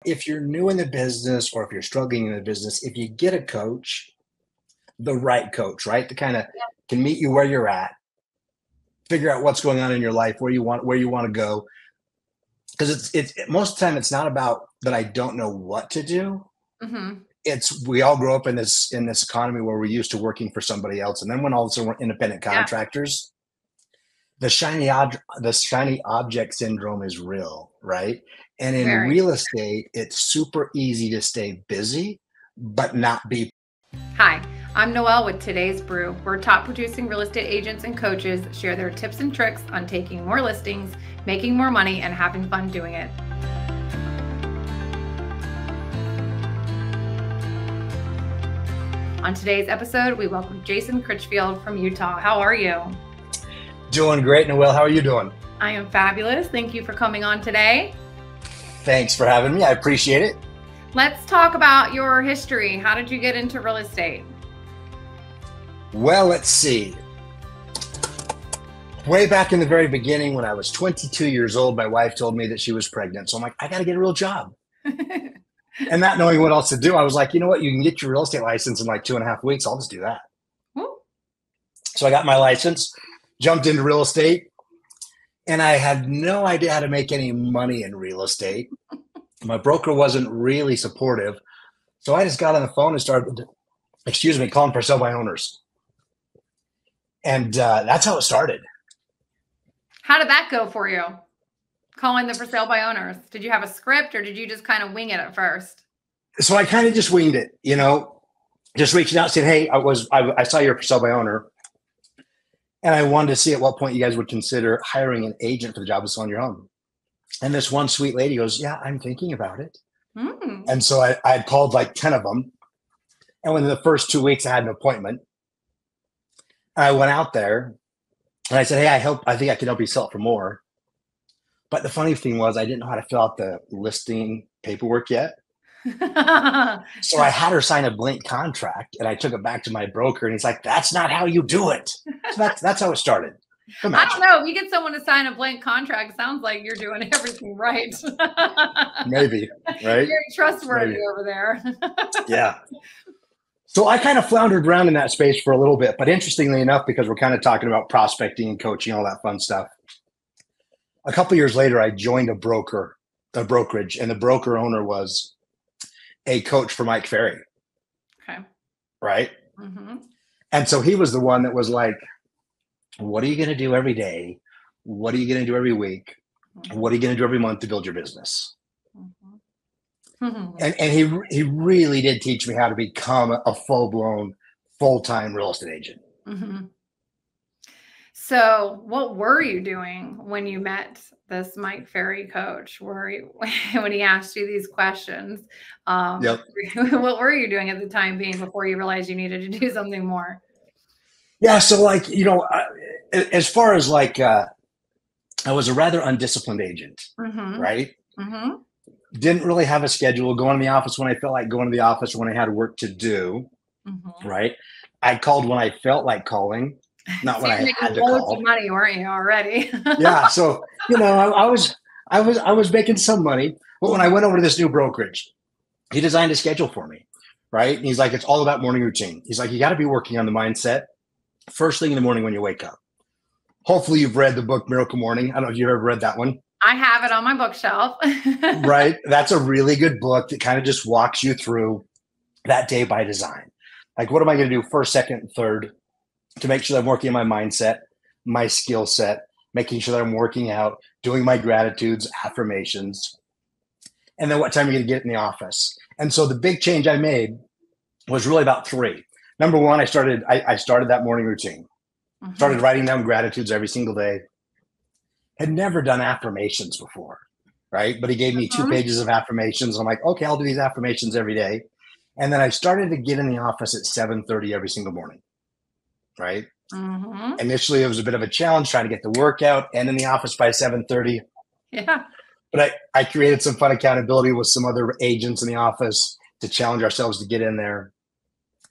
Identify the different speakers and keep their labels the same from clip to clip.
Speaker 1: if you're new in the business or if you're struggling in the business, if you get a coach, the right coach, right, to kind of can meet you where you're at, figure out what's going on in your life, where you want to go. Because it's most of the time it's not about that I don't know what to do.
Speaker 2: Mm-hmm.
Speaker 1: It's we all grow up in this economy where we're used to working for somebody else, and then when all of a sudden we're independent contractors, the shiny object syndrome is real, right? And in real estate, it's super easy to stay busy, but not be.
Speaker 2: Hi, I'm Noel with today's Brew, where top producing real estate agents and coaches share their tips and tricks on taking more listings, making more money, and having fun doing it. On today's episode, we welcome Jayson Critchfield from Utah. How are you?
Speaker 1: Doing great, Noel. How are you doing?
Speaker 2: I am fabulous. Thank you for coming on today.
Speaker 1: Thanks for having me. I appreciate it.
Speaker 2: Let's talk about your history. How did you get into real estate?
Speaker 1: Well, let's see. Way back in the very beginning, when I was 22 years old, my wife told me that she was pregnant. So I'm like, I got to get a real job. And not knowing what else to do, I was like, you know what? You can get your real estate license in like 2.5 weeks. I'll just do that.
Speaker 2: Ooh.
Speaker 1: So I got my license, jumped into real estate, and I had no idea how to make any money in real estate. My broker wasn't really supportive. So I just got on the phone and started, calling for sell by owners. And that's how it started.
Speaker 2: How did that go for you? Calling the for sale by owners. Did you have a script or did you just kind of wing it at first?
Speaker 1: So I kind of just winged it, just reaching out, saying, hey, I saw your for sale by owner. And I wanted to see at what point you guys would consider hiring an agent for the job of selling your home. And this one sweet lady goes, yeah, I'm thinking about it. And so I had called like 10 of them. And within the first 2 weeks, I had an appointment. I went out there and I said, hey, I think I can help you sell it for more. But the funny thing was I didn't know how to fill out the listing paperwork yet. So I had her sign a blank contract and I took it back to my broker and he's like, that's not how you do it. So that's how it started.
Speaker 2: I don't know. If you get someone to sign a blank contract, sounds like you're doing everything right.
Speaker 1: Maybe, right?
Speaker 2: Very trustworthy over there.
Speaker 1: Yeah. So I kind of floundered around in that space for a little bit, but interestingly enough, because we're kind of talking about prospecting and coaching, all that fun stuff. A couple of years later, I joined a brokerage, and the broker owner was a coach for Mike Ferry.
Speaker 2: Okay.
Speaker 1: Right?
Speaker 2: Mm-hmm.
Speaker 1: And so he was the one that was like, what are you going to do every day? What are you going to do every week? Mm-hmm. What are you going to do every month to build your business? Mm-hmm. And he really did teach me how to become a full-blown, full-time real estate agent.
Speaker 2: Mm-hmm. So what were you doing when you met this Mike Ferry coach? When he asked you these questions?
Speaker 1: Yep.
Speaker 2: What were you doing at the time being before you realized you needed to do something more?
Speaker 1: Yeah. So as far as I was a rather undisciplined agent,
Speaker 2: mm-hmm.
Speaker 1: right?
Speaker 2: Mm-hmm.
Speaker 1: Didn't really have a schedule, going to the office when I felt like going to the office, when I had work to do, mm-hmm. right? I called when I felt like calling, not when I had to call.
Speaker 2: Loads of money, weren't you already?
Speaker 1: Yeah. So, I was making some money, but when I went over to this new brokerage, he designed a schedule for me, right? And he's like, it's all about morning routine. He's like, you got to be working on the mindset first thing in the morning when you wake up. Hopefully you've read the book Miracle Morning. I don't know if you've ever read that one.
Speaker 2: I have it on my bookshelf.
Speaker 1: Right. That's a really good book that kind of just walks you through that day by design. Like, what am I going to do first, second, and third to make sure that I'm working on my mindset, my skill set, making sure that I'm working out, doing my gratitudes, affirmations, and then what time are you going to get in the office? And so the big change I made was really about 3. Number one, I started that morning routine. Mm-hmm. Started writing down gratitudes every single day. Had never done affirmations before, right? But he gave me 2 pages of affirmations. I'm like, okay, I'll do these affirmations every day. And then I started to get in the office at 7:30 every single morning, right? Mm-hmm. Initially, it was a bit of a challenge trying to get the workout and in the office by 7:30.
Speaker 2: Yeah.
Speaker 1: But I created some fun accountability with some other agents in the office to challenge ourselves to get in there.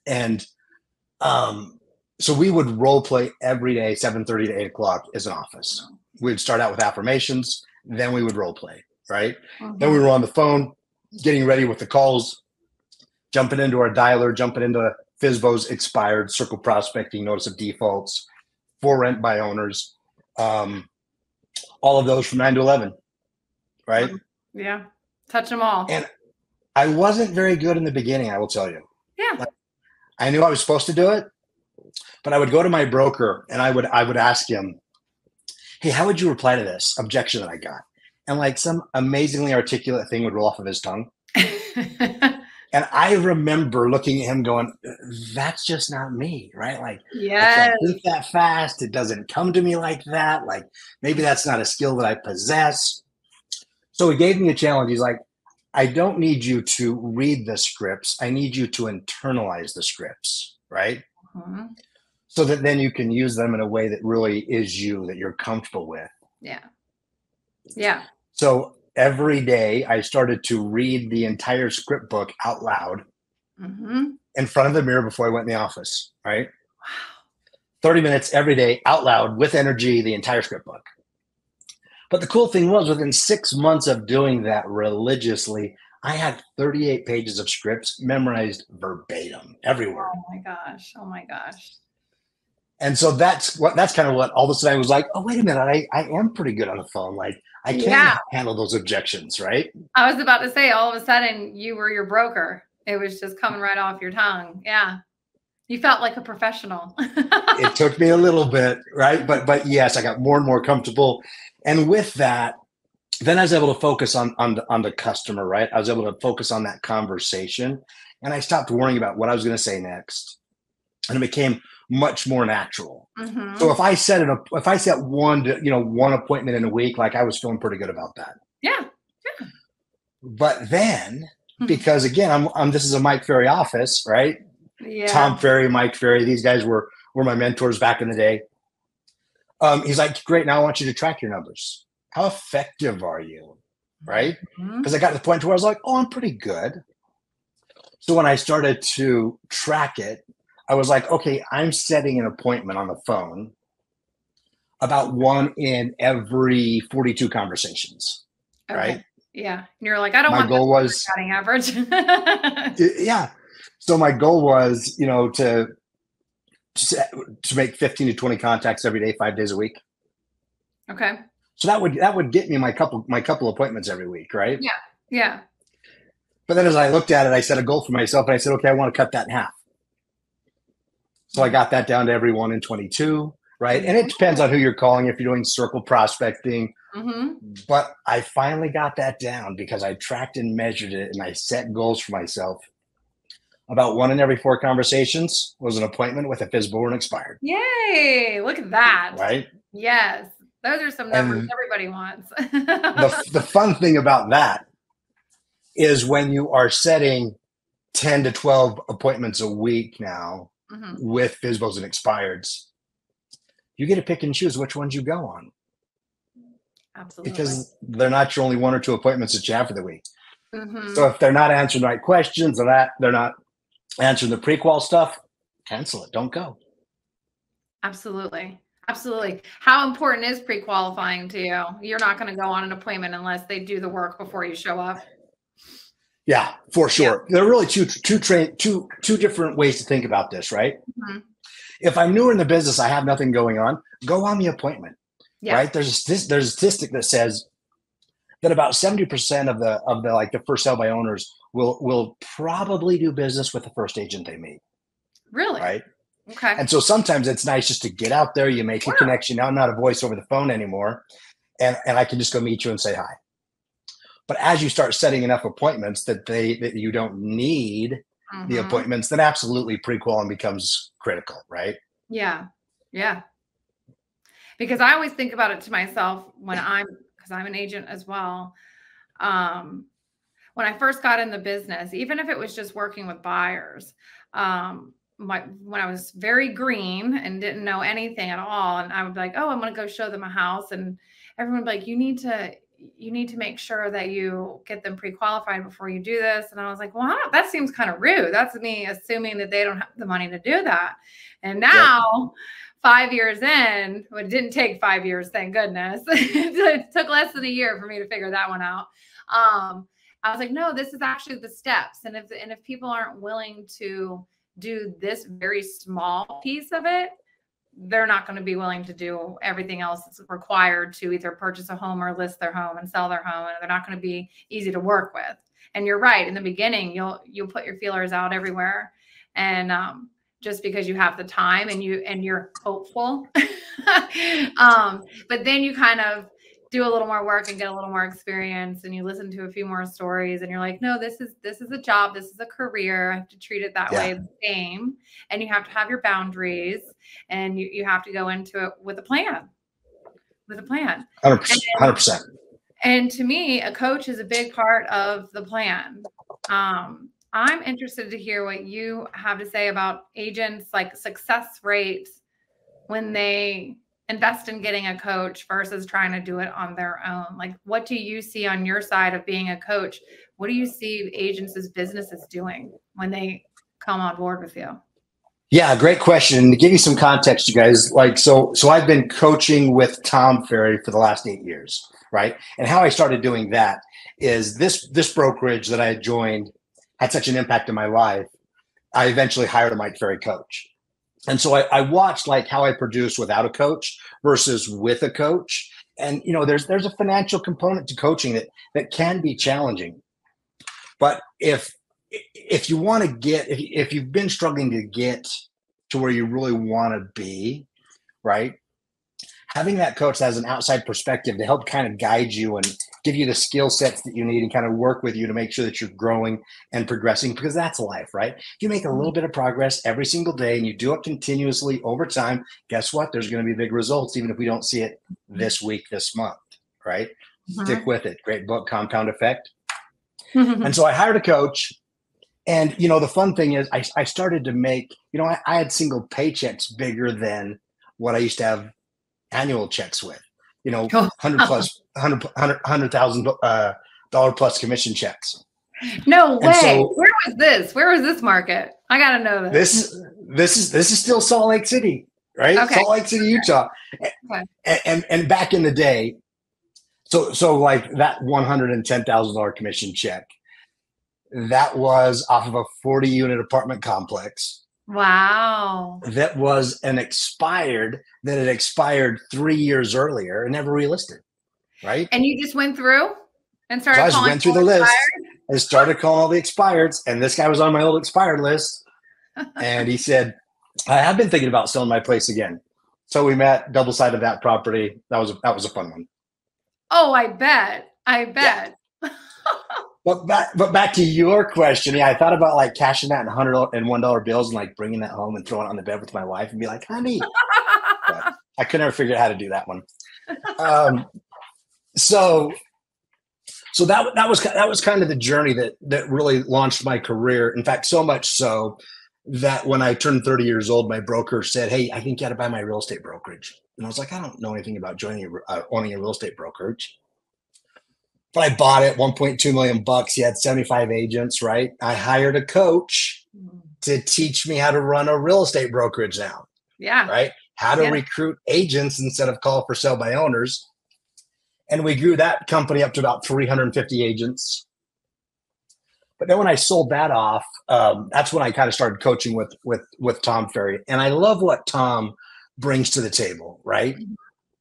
Speaker 1: And so we would role play every day, 7:30 to 8 o'clock as an office. We'd start out with affirmations, then we would role play, right? Mm-hmm. Then we were on the phone. getting ready with the calls, jumping into our dialer, jumping into FSBOs expired, circle prospecting, notice of defaults, for rent by owners, all of those from 9 to 11, right?
Speaker 2: Yeah, touch them all.
Speaker 1: And I wasn't very good in the beginning, I will tell you.
Speaker 2: Yeah.
Speaker 1: Like, I knew I was supposed to do it, but I would go to my broker and I would ask him, hey, how would you reply to this objection that I got? And like some amazingly articulate thing would roll off of his tongue. And I remember looking at him going, that's just not me, right? Like, I can't think that fast. It doesn't come to me like that. Like, maybe that's not a skill that I possess. So he gave me a challenge. He's like, I don't need you to read the scripts. I need you to internalize the scripts, right? Mm-hmm. So that then you can use them in a way that really is you, that you're comfortable with.
Speaker 2: Yeah. Yeah.
Speaker 1: So every day I started to read the entire script book out loud in front of the mirror before I went in the office, right? Wow. 30 minutes every day out loud with energy, the entire script book. But the cool thing was, within 6 months of doing that religiously, I had 38 pages of scripts memorized verbatim everywhere.
Speaker 2: Oh my gosh. Oh my gosh.
Speaker 1: And so that's kind of what all of a sudden I was like, oh, wait a minute, I am pretty good on the phone. Like, I can handle those objections, right?
Speaker 2: I was about to say, all of a sudden you were your broker. It was just coming right off your tongue. Yeah. You felt like a professional.
Speaker 1: It took me a little bit, right? But yes, I got more and more comfortable. And with that, then I was able to focus on the customer, right? I was able to focus on that conversation, and I stopped worrying about what I was going to say next. And it became much more natural. Mm-hmm. So if I set one appointment in a week, like I was feeling pretty good about that.
Speaker 2: Yeah.
Speaker 1: But then, because again, this is a Mike Ferry office, right?
Speaker 2: Yeah.
Speaker 1: Tom Ferry, Mike Ferry, these guys were my mentors back in the day. He's like, great, now I want you to track your numbers. How effective are you? Right? Because I got to the point where I was like, oh, I'm pretty good. So when I started to track it, I was like, okay, I'm setting an appointment on the phone about 1 in every 42 conversations, right?
Speaker 2: Yeah. And you're like, I don't want
Speaker 1: goal was
Speaker 2: batting average.
Speaker 1: Yeah. So my goal was, to make 15 to 20 contacts every day, 5 days a week.
Speaker 2: Okay.
Speaker 1: So that would get me my couple appointments every week, right?
Speaker 2: Yeah. Yeah.
Speaker 1: But then as I looked at it, I set a goal for myself and I said, okay, I want to cut that in half. So I got that down to every 1 in 22, right? And it depends on who you're calling, if you're doing circle prospecting. But I finally got that down because I tracked and measured it, and I set goals for myself. About 1 in every 4 conversations was an appointment with a FSBO or an expired.
Speaker 2: Yay! Look at that.
Speaker 1: Right?
Speaker 2: Yes. Those are some numbers everybody wants.
Speaker 1: The fun thing about that is when you are setting 10 to 12 appointments a week now, with FSBOs and expireds, you get to pick and choose which ones you go on.
Speaker 2: Absolutely.
Speaker 1: Because they're not your only 1 or 2 appointments that you have for the week. So if they're not answering the right questions, or they're not answering the pre-qual stuff, cancel it. Don't go.
Speaker 2: Absolutely. Absolutely. How important is pre-qualifying to you? You're not going to go on an appointment unless they do the work before you show up.
Speaker 1: Yeah, for sure. Yeah. There are really two different ways to think about this, right? If I'm newer in the business, I have nothing going on, go on the appointment, right? There's a statistic that says that about 70% of the first sale by owners will probably do business with the first agent they meet.
Speaker 2: Really?
Speaker 1: Right?
Speaker 2: Okay.
Speaker 1: And so sometimes it's nice just to get out there, you make a connection. Now I'm not a voice over the phone anymore, and I can just go meet you and say hi. But as you start setting enough appointments that you don't need the appointments, then absolutely pre-qualifying becomes critical, right?
Speaker 2: Yeah. Yeah. Because I always think about it to myself because I'm an agent as well. When I first got in the business, even if it was just working with buyers, when I was very green and didn't know anything at all, and I would be like, oh, I'm going to go show them a house, and everyone would be like, you need to make sure that you get them pre-qualified before you do this. And I was like, well, that seems kind of rude. That's me assuming that they don't have the money to do that. And now 5 years in, well, it didn't take 5 years, thank goodness. It took less than a year for me to figure that one out. I was like, no, this is actually the steps. And if people aren't willing to do this very small piece of it, they're not going to be willing to do everything else that's required to either purchase a home or list their home and sell their home. And they're not going to be easy to work with. And you're right. In the beginning, you'll put your feelers out everywhere. And just because you have the time and you're hopeful. But then you kind of do a little more work and get a little more experience, and you listen to a few more stories, and you're like, no, this is a job. This is a career. I have to treat it that way the same. And you have to have your boundaries, and you have to go into it with a plan.
Speaker 1: 100%.
Speaker 2: And to me, a coach is a big part of the plan. I'm interested to hear what you have to say about agents, like success rates when they invest in getting a coach versus trying to do it on their own. Like, what do you see on your side of being a coach? What do you see agents' businesses doing when they come on board with you?
Speaker 1: Yeah, great question. To give you some context, you guys, like, so I've been coaching with Tom Ferry for the last 8 years, right? And how I started doing that is this brokerage that I had joined had such an impact in my life. I eventually hired a Mike Ferry coach. And so I watched like how I produce without a coach versus with a coach. And, you know, there's a financial component to coaching that can be challenging. But if you want to if you've been struggling to get to where you really want to be, right? Having that coach that has an outside perspective to help kind of guide you and give you the skill sets that you need and kind of work with you to make sure that you're growing and progressing, because that's life, right? If you make a little bit of progress every single day and you do it continuously over time, guess what? There's going to be big results, even if we don't see it this week, this month, right? Stick with it. Great book, Compound Effect. And so I hired a coach. And, you know, the fun thing is I started to make, you know, I had single paychecks bigger than what I used to have annual checks with, you know, $100,000 plus commission checks.
Speaker 2: No way. So, where was this? Where was this market? I got to know this.
Speaker 1: This is still Salt Lake City, right? Okay. Salt Lake City, Utah. Okay. And back in the day, so like that $110,000 commission check, that was off of a 40-unit apartment complex.
Speaker 2: Wow.
Speaker 1: That was that had expired 3 years earlier and never relisted, right?
Speaker 2: And you just went through and started calling.
Speaker 1: So I just went through the list and started calling all the expireds. And this guy was on my old expired list. And he said, I have been thinking about selling my place again. So we met, double-sided that property. That was a fun one.
Speaker 2: Oh, I bet. Yeah.
Speaker 1: But back to your question, yeah, I thought about like cashing that in $101 bills and like bringing that home and throwing it on the bed with my wife and be like, honey. But I could never figure out how to do that one. So that was kind of the journey that really launched my career. In fact, so much so that when I turned 30 years old, my broker said, hey, I think you got to buy my real estate brokerage. And I was like, I don't know anything about owning a real estate brokerage. But I bought it, $1.2 million. He had 75 agents, right? I hired a coach to teach me how to run a real estate brokerage now.
Speaker 2: Yeah.
Speaker 1: Right? How to recruit agents instead of call for sale by owners. And we grew that company up to about 350 agents. But then when I sold that off, that's when I kind of started coaching with Tom Ferry. And I love what Tom brings to the table, right?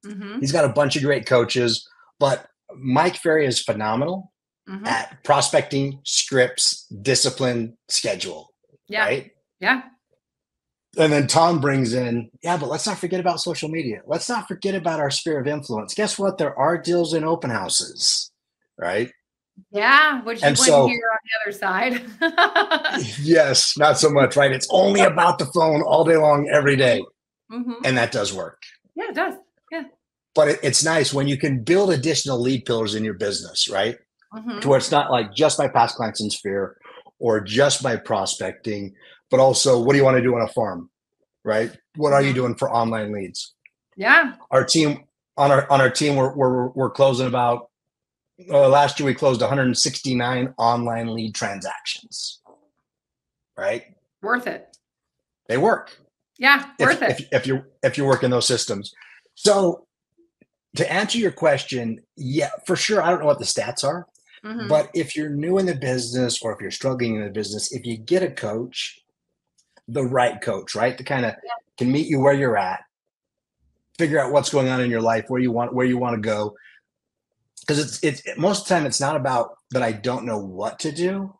Speaker 1: Mm-hmm. He's got a bunch of great coaches, but Mike Ferry is phenomenal at prospecting, scripts, discipline, schedule.
Speaker 2: Yeah.
Speaker 1: Right?
Speaker 2: Yeah.
Speaker 1: And then Tom brings in, but let's not forget about social media. Let's not forget about our sphere of influence. Guess what? There are deals in open houses, right?
Speaker 2: Yeah, which you wouldn't hear on the other side.
Speaker 1: Yes, not so much, right? It's only about the phone all day long, every day. Mm-hmm. And that does work.
Speaker 2: Yeah, it does. Yeah.
Speaker 1: But it's nice when you can build additional lead pillars in your business, right? Mm-hmm. To where it's not like just by past clients in sphere or just by prospecting, but also what do you want to do on a farm, right? What are you doing for online leads?
Speaker 2: Yeah.
Speaker 1: Our team on our team, we're closing about last year we closed 169 online lead transactions, right?
Speaker 2: Worth it.
Speaker 1: They work.
Speaker 2: Yeah, worth it.
Speaker 1: If you're working those systems. So to answer your question, yeah, for sure. I don't know what the stats are, But if you're new in the business or if you're struggling in the business, if you get a coach, the right coach, right, to kind of can meet you where you're at, figure out what's going on in your life, where you want to go. Because it's most of the time it's not about that I don't know what to do.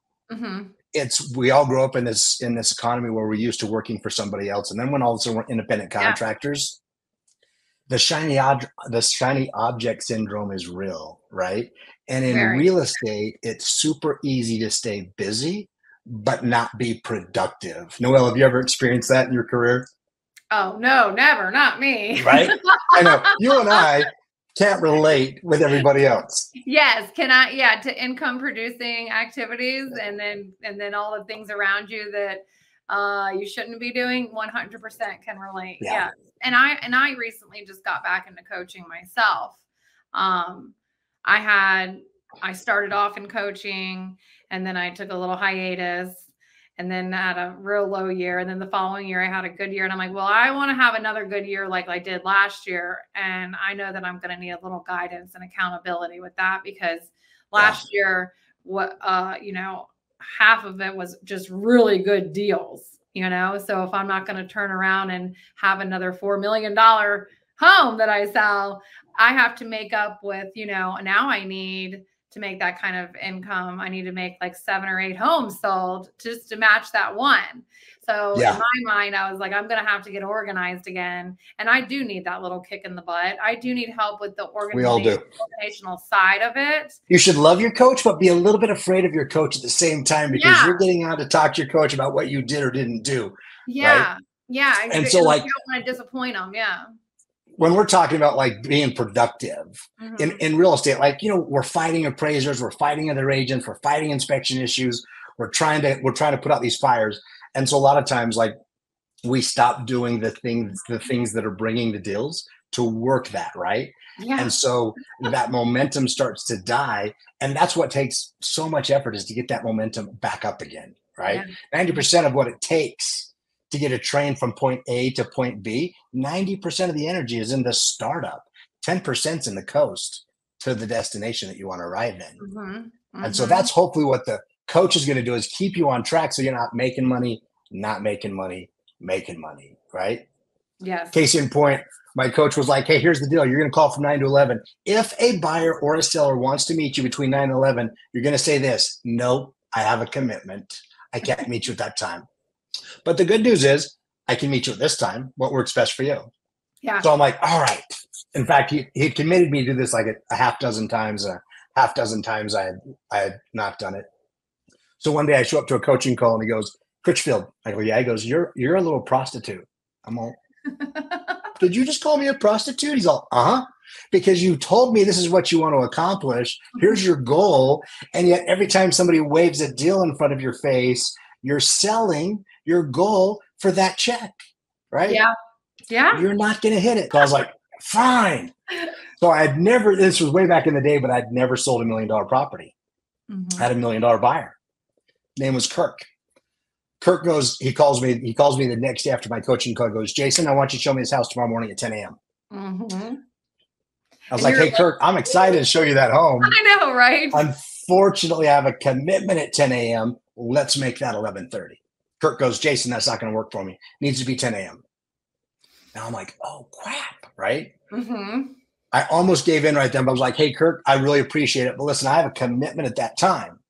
Speaker 1: It's we all grow up in this economy where we're used to working for somebody else, and then when all of a sudden we're independent contractors, the shiny object syndrome is real, right? And in real estate, it's super easy to stay busy but not be productive. Noel, have you ever experienced that in your career?
Speaker 2: Oh no, never, not me.
Speaker 1: Right? I know you and I can't relate with everybody else.
Speaker 2: Yes. Can I? Yeah. To income producing activities and then all the things around you that you shouldn't be doing. 100% can relate. Yeah. And I recently just got back into coaching myself. I started off in coaching and then I took a little hiatus and then had a real low year. And then the following year I had a good year and I'm like, well, I want to have another good year like I did last year. And I know that I'm going to need a little guidance and accountability with that because last year, half of it was just really good deals, So if I'm not going to turn around and have another $4 million home that I sell, I have to make up with, now I need to make that kind of income. I need to make like 7 or 8 homes sold just to match that one. So in my mind, I was like, I'm going to have to get organized again. And I do need that little kick in the butt. I do need help with the organizational side of it.
Speaker 1: You should love your coach, but be a little bit afraid of your coach at the same time because you're getting out to talk to your coach about what you did or didn't do.
Speaker 2: Yeah.
Speaker 1: Right?
Speaker 2: Yeah.
Speaker 1: And so like,
Speaker 2: you don't want to disappoint them. Yeah.
Speaker 1: When we're talking about like being productive in real estate, like, we're fighting appraisers, we're fighting other agents, we're fighting inspection issues. We're trying to put out these fires. And so a lot of times, like we stop doing the things that are bringing the deals to work that. Right. Yeah. And so that momentum starts to die. And that's what takes so much effort is to get that momentum back up again. Right. Yeah. 90% of what it takes to get a train from point A to point B, 90% of the energy is in the startup, 10% is in the coast to the destination that you want to arrive in. And so that's hopefully what the coach is going to do is keep you on track so you're not making money, making money, right?
Speaker 2: Yes.
Speaker 1: Case in point, my coach was like, hey, here's the deal. You're going to call from 9 to 11. If a buyer or a seller wants to meet you between 9 and 11, you're going to say this, no, I have a commitment. I can't meet you at that time. But the good news is I can meet you at this time. What works best for you? Yeah. So I'm like, all right. In fact, he committed me to do this like a half dozen times. I had not done it. So one day I show up to a coaching call and he goes, Critchfield. I go, yeah. He goes, you're a little prostitute. I'm all, did you just call me a prostitute? He's all, because you told me this is what you want to accomplish. Here's your goal. And yet every time somebody waves a deal in front of your face, you're selling your goal for that check, right? Yeah.
Speaker 2: Yeah.
Speaker 1: You're not going to hit it. So I was like, fine. So this was way back in the day, but I'd never sold $1 million property. I had $1 million buyer. Name was Kirk. Kirk goes, he calls me the next day after my coaching call, goes, Jayson, I want you to show me this house tomorrow morning at 10 a.m. I was like, hey, Kirk, I'm excited to show you that home.
Speaker 2: I know, right?
Speaker 1: Unfortunately, I have a commitment at 10 a.m. Let's make that 11:30. Kirk goes, Jayson, that's not going to work for me. It needs to be 10 a.m. Now I'm like, oh, crap, right? I almost gave in right then, but I was like, hey, Kirk, I really appreciate it. But listen, I have a commitment at that time.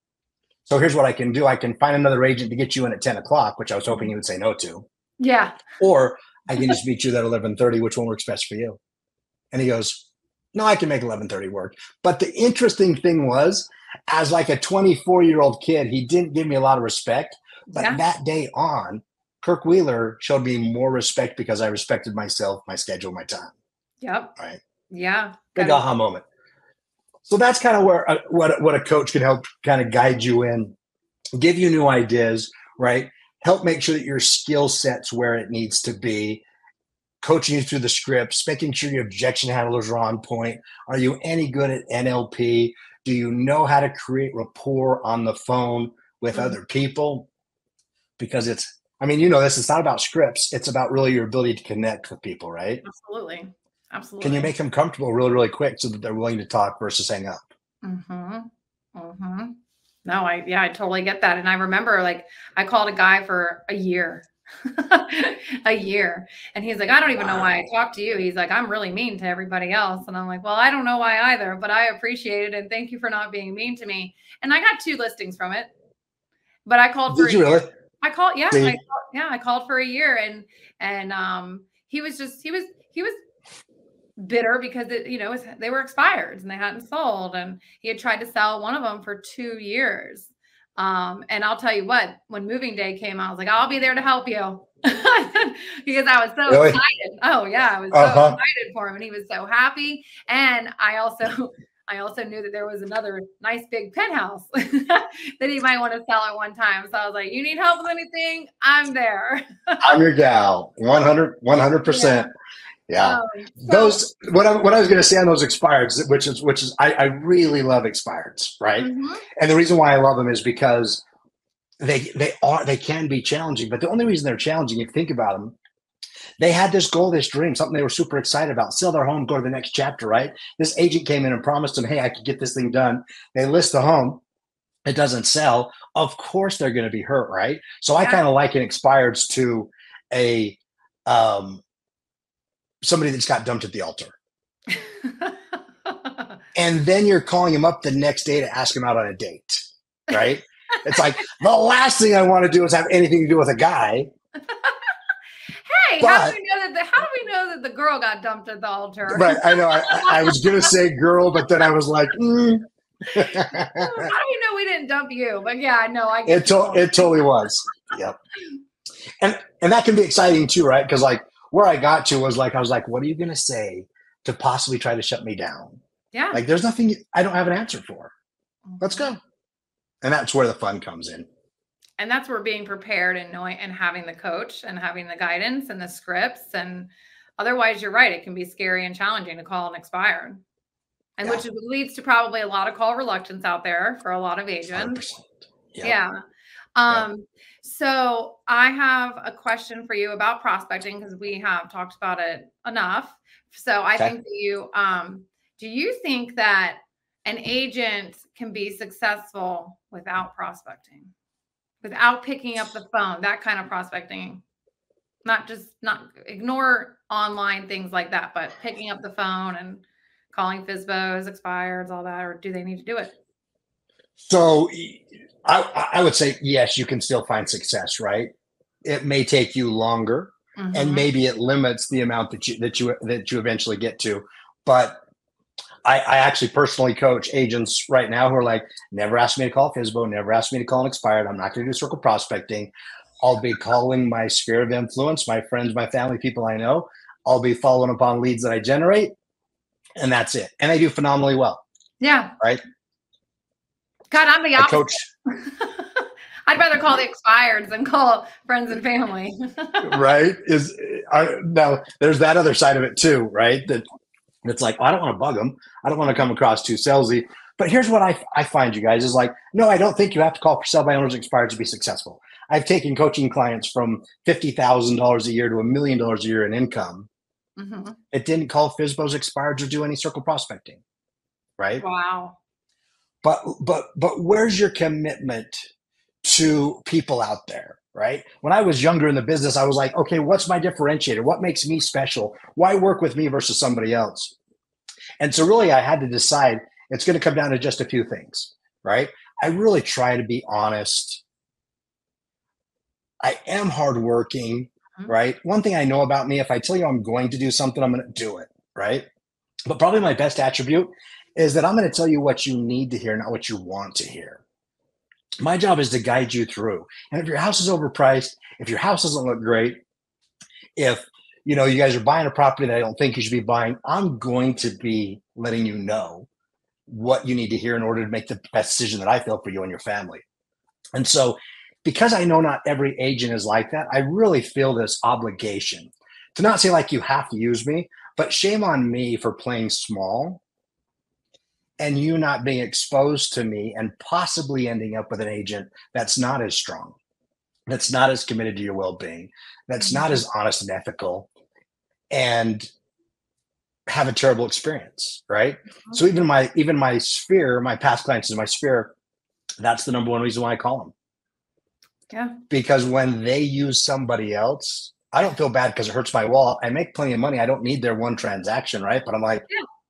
Speaker 1: So here's what I can do. I can find another agent to get you in at 10 o'clock, which I was hoping you would say no to.
Speaker 2: Yeah.
Speaker 1: Or I can just meet you at 11:30. Which one works best for you? And he goes, no, I can make 11:30 work. But the interesting thing was, as like a 24-year-old kid, he didn't give me a lot of respect. But that day on, Kirk Wheeler showed me more respect because I respected myself, my schedule, my time.
Speaker 2: Yep.
Speaker 1: Right.
Speaker 2: Yeah.
Speaker 1: Big aha moment. So that's kind of where what a coach can help kind of guide you in, give you new ideas, right? Help make sure that your skill set's where it needs to be, coaching you through the scripts, making sure your objection handlers are on point. Are you any good at NLP? Do you know how to create rapport on the phone with other people? Because it's not about scripts. It's about really your ability to connect with people, right?
Speaker 2: Absolutely. Absolutely.
Speaker 1: Can you make them comfortable really, really quick so that they're willing to talk versus hang up?
Speaker 2: Mm-hmm. No, I totally get that. And I remember like I called a guy for a year, a year. And he's like, I don't even know why I talked to you. He's like, I'm really mean to everybody else. And I'm like, well, I don't know why either, but I appreciate it. And thank you for not being mean to me. And I got 2 listings from it, but I called for
Speaker 1: Did
Speaker 2: a
Speaker 1: you
Speaker 2: year.
Speaker 1: really?
Speaker 2: I called, yeah,
Speaker 1: See?
Speaker 2: I called for a year and he was bitter because they were expired and they hadn't sold, and he had tried to sell one of them for 2 years. And I'll tell you what, when moving day came, I was like, I'll be there to help you. Because I was so
Speaker 1: Really?
Speaker 2: excited. Oh yeah, I was so excited for him, and he was so happy. And I also knew that there was another nice big penthouse that he might want to sell at one time. So I was like, you need help with anything? I'm there.
Speaker 1: I'm your gal. 100%. Yeah. Those what I was going to say on those expireds, which is I really love expireds, right?
Speaker 2: Mm-hmm.
Speaker 1: And the reason why I love them is because they can be challenging, but the only reason they're challenging, if you think about them, they had this goal, this dream, something they were super excited about, sell their home, go to the next chapter, right? This agent came in and promised them, hey, I could get this thing done. They list the home, it doesn't sell. Of course they're going to be hurt, right? So I kind of liken expireds to a somebody that's got dumped at the altar. And then you're calling him up the next day to ask him out on a date, right? It's like, the last thing I want to do is have anything to do with a guy.
Speaker 2: Hey, how do we know that the girl got dumped at the altar?
Speaker 1: Right, I know. I was going to say girl, but then I was like,
Speaker 2: How do you know we didn't dump you? But yeah, I know.
Speaker 1: It totally was. Yep. And that can be exciting too, right? Because like where I got to was like, I was like, what are you going to say to possibly try to shut me down?
Speaker 2: Yeah.
Speaker 1: Like there's nothing I don't have an answer for. Let's go. And that's where the fun comes in.
Speaker 2: And that's where being prepared and knowing and having the coach and having the guidance and the scripts. And otherwise, you're right. It can be scary and challenging to call an expired. And which leads to probably a lot of call reluctance out there for a lot of agents.
Speaker 1: 100%.
Speaker 2: Yeah. So I have a question for you about prospecting, because we have talked about it enough. So I think that do you think that an agent can be successful without prospecting, without picking up the phone, that kind of prospecting? Not ignore online things like that, but picking up the phone and calling FSBOs, expireds, all that, or do they need to do it?
Speaker 1: So I would say, yes, you can still find success, right? It may take you longer, and maybe it limits the amount that you eventually get to. But I actually personally coach agents right now who are like, never ask me to call FSBO, never ask me to call an expired. I'm not going to do circle prospecting. I'll be calling my sphere of influence, my friends, my family, people I know. I'll be following up on leads that I generate, and that's it. And they do phenomenally well.
Speaker 2: Yeah.
Speaker 1: Right.
Speaker 2: God, I'm the opposite. I'd rather call the expireds than call friends and family.
Speaker 1: Right. Now there's that other side of it too, right? It's like, I don't want to bug them. I don't want to come across too salesy. But here's what I find, you guys, is like, no, I don't think you have to call for sell by owners expired to be successful. I've taken coaching clients from $50,000 a year to $1 million a year in income. It didn't call FSBOs expired or do any circle prospecting, right?
Speaker 2: Wow.
Speaker 1: But where's your commitment to people out there, right? When I was younger in the business, I was like, okay, what's my differentiator? What makes me special? Why work with me versus somebody else? And so really I had to decide it's going to come down to just a few things, right? I really try to be honest. I am hardworking, right? One thing I know about me, if I tell you I'm going to do something, I'm going to do it, right? But probably my best attribute is that I'm going to tell you what you need to hear, not what you want to hear. My job is to guide you through. And if your house is overpriced, if your house doesn't look great, if you guys are buying a property that I don't think you should be buying, I'm going to be letting you know what you need to hear in order to make the best decision that I feel for you and your family. And so because I know not every agent is like that, I really feel this obligation to not say like you have to use me, but shame on me for playing small and you not being exposed to me and possibly ending up with an agent that's not as strong, that's not as committed to your well-being, that's not as honest and ethical. And have a terrible experience, right? So even my sphere, my past clients is my sphere. That's the number one reason why I call them.
Speaker 2: Yeah.
Speaker 1: Because when they use somebody else, I don't feel bad because it hurts my wallet. I make plenty of money. I don't need their one transaction, right? But I'm like,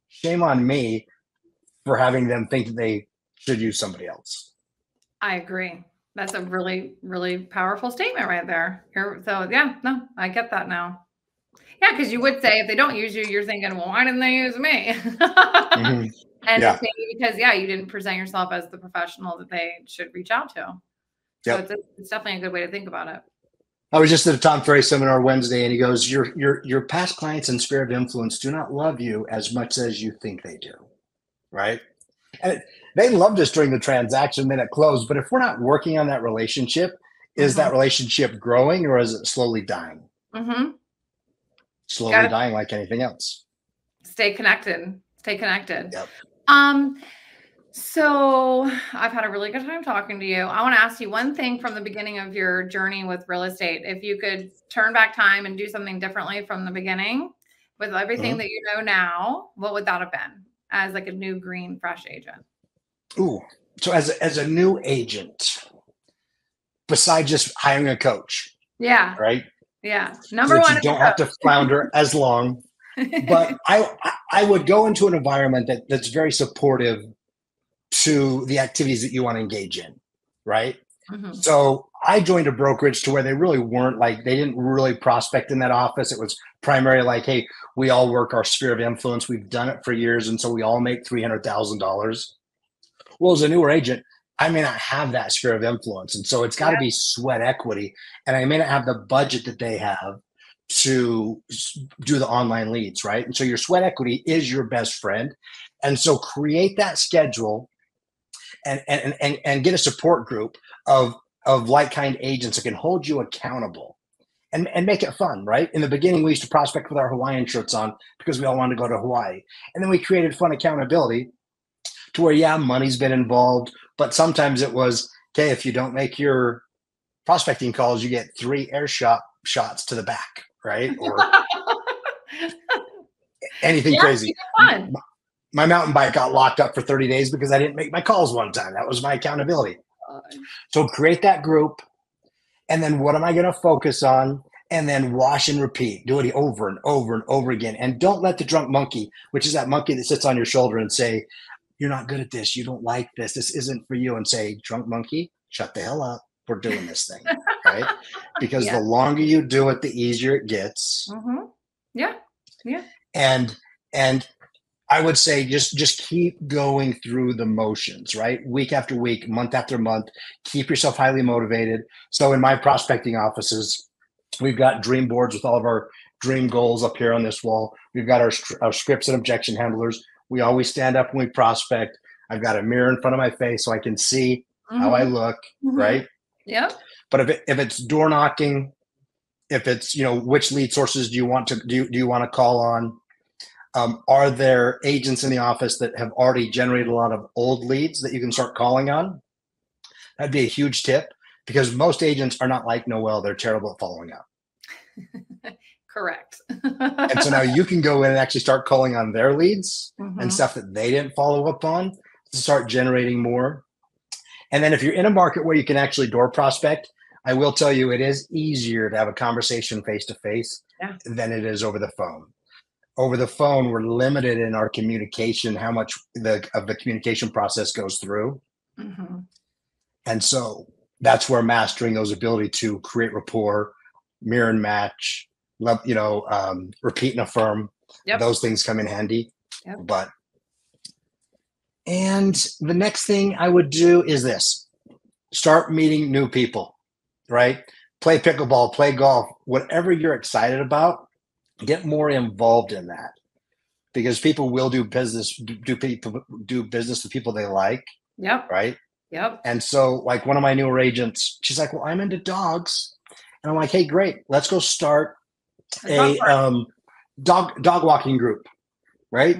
Speaker 1: shame on me for having them think that they should use somebody else.
Speaker 2: I agree. That's a really, really powerful statement right there. So yeah, no, I get that now. Yeah, because you would say if they don't use you, you're thinking, well, why didn't they use me?
Speaker 1: Mm-hmm.
Speaker 2: And it's maybe because, you didn't present yourself as the professional that they should reach out to. So it's definitely a good way to think about it.
Speaker 1: I was just at a Tom Ferry seminar Wednesday, and he goes, your past clients and sphere of influence do not love you as much as you think they do, right? And they loved us during the transaction, then it closed. But if we're not working on that relationship, is that relationship growing or is it slowly dying? Slowly dying like anything else.
Speaker 2: Stay connected. Stay connected.
Speaker 1: Yep.
Speaker 2: So I've had a really good time talking to you. I want to ask you one thing from the beginning of your journey with real estate. If you could turn back time and do something differently from the beginning with everything that you know now, what would that have been as like a new green, fresh agent?
Speaker 1: Ooh, so as a new agent, besides just hiring a coach.
Speaker 2: Yeah.
Speaker 1: Right.
Speaker 2: Yeah. Number one.
Speaker 1: You don't have to flounder as long. But I would go into an environment that's very supportive to the activities that you want to engage in, right? So I joined a brokerage to where they really weren't they didn't really prospect in that office. It was primarily like, hey, we all work our sphere of influence. We've done it for years. And so we all make $300,000. Well, as a newer agent, I may not have that sphere of influence. And so it's got to be sweat equity. And I may not have the budget that they have to do the online leads, right? And so your sweat equity is your best friend. And so create that schedule and get a support group of like-kind agents that can hold you accountable and make it fun, right? In the beginning, we used to prospect with our Hawaiian shirts on because we all wanted to go to Hawaii. And then we created fun accountability to where, money's been involved, but sometimes it was, okay, if you don't make your prospecting calls, you get 3 shots to the back, right? Or anything crazy.
Speaker 2: Fun.
Speaker 1: My mountain bike got locked up for 30 days because I didn't make my calls one time. That was my accountability. So create that group. And then what am I going to focus on? And then wash and repeat. Do it over and over and over again. And don't let the drunk monkey, which is that monkey that sits on your shoulder and say, you're not good at this. You don't like this. This isn't for you. And say, drunk monkey, shut the hell up. We're doing this thing, right? Because the longer you do it, the easier it gets.
Speaker 2: Yeah.
Speaker 1: And I would say just keep going through the motions, right? Week after week, month after month, keep yourself highly motivated. So in my prospecting offices, we've got dream boards with all of our dream goals up here on this wall. We've got our scripts and objection handlers. We always stand up when we prospect. I've got a mirror in front of my face so I can see how I look, right?
Speaker 2: Yep.
Speaker 1: But if it's door knocking, if it's, which lead sources do you want to call on? Are there agents in the office that have already generated a lot of old leads that you can start calling on? That'd be a huge tip because most agents are not like Noel. They're terrible at following up.
Speaker 2: Correct.
Speaker 1: And so now you can go in and actually start calling on their leads and stuff that they didn't follow up on to start generating more. And then if you're in a market where you can actually door prospect, I will tell you it is easier to have a conversation face-to-face than it is over the phone. Over the phone, we're limited in our communication, how much of the communication process goes through. And so that's where mastering those ability to create rapport, mirror and match, repeat and affirm, those things come in handy. And the next thing I would do is this: start meeting new people, right? Play pickleball, play golf, whatever you're excited about, get more involved in that because people will do business with people they like. Right. And so like one of my newer agents, she's like, well, I'm into dogs. And I'm like, hey, great. Let's go start a dog walking group. Right.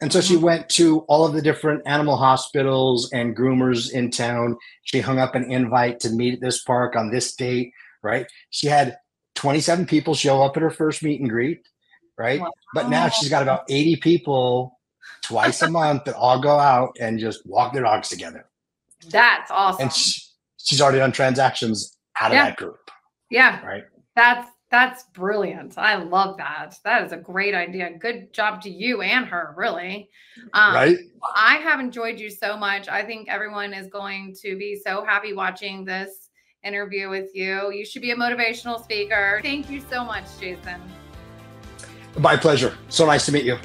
Speaker 1: And so she went to all of the different animal hospitals and groomers in town. She hung up an invite to meet at this park on this date, right? She had 27 people show up at her first meet and greet, right?
Speaker 2: Wow.
Speaker 1: But now she's got about 80 people twice a month that all go out and just walk their dogs together.
Speaker 2: That's awesome.
Speaker 1: And she's already done transactions out of that group.
Speaker 2: Yeah.
Speaker 1: Right.
Speaker 2: That's brilliant. I love that. That is a great idea. Good job to you and her, really.
Speaker 1: Right.
Speaker 2: I have enjoyed you so much. I think everyone is going to be so happy watching this interview with you. You should be a motivational speaker. Thank you so much, Jayson.
Speaker 1: My pleasure. So nice to meet you.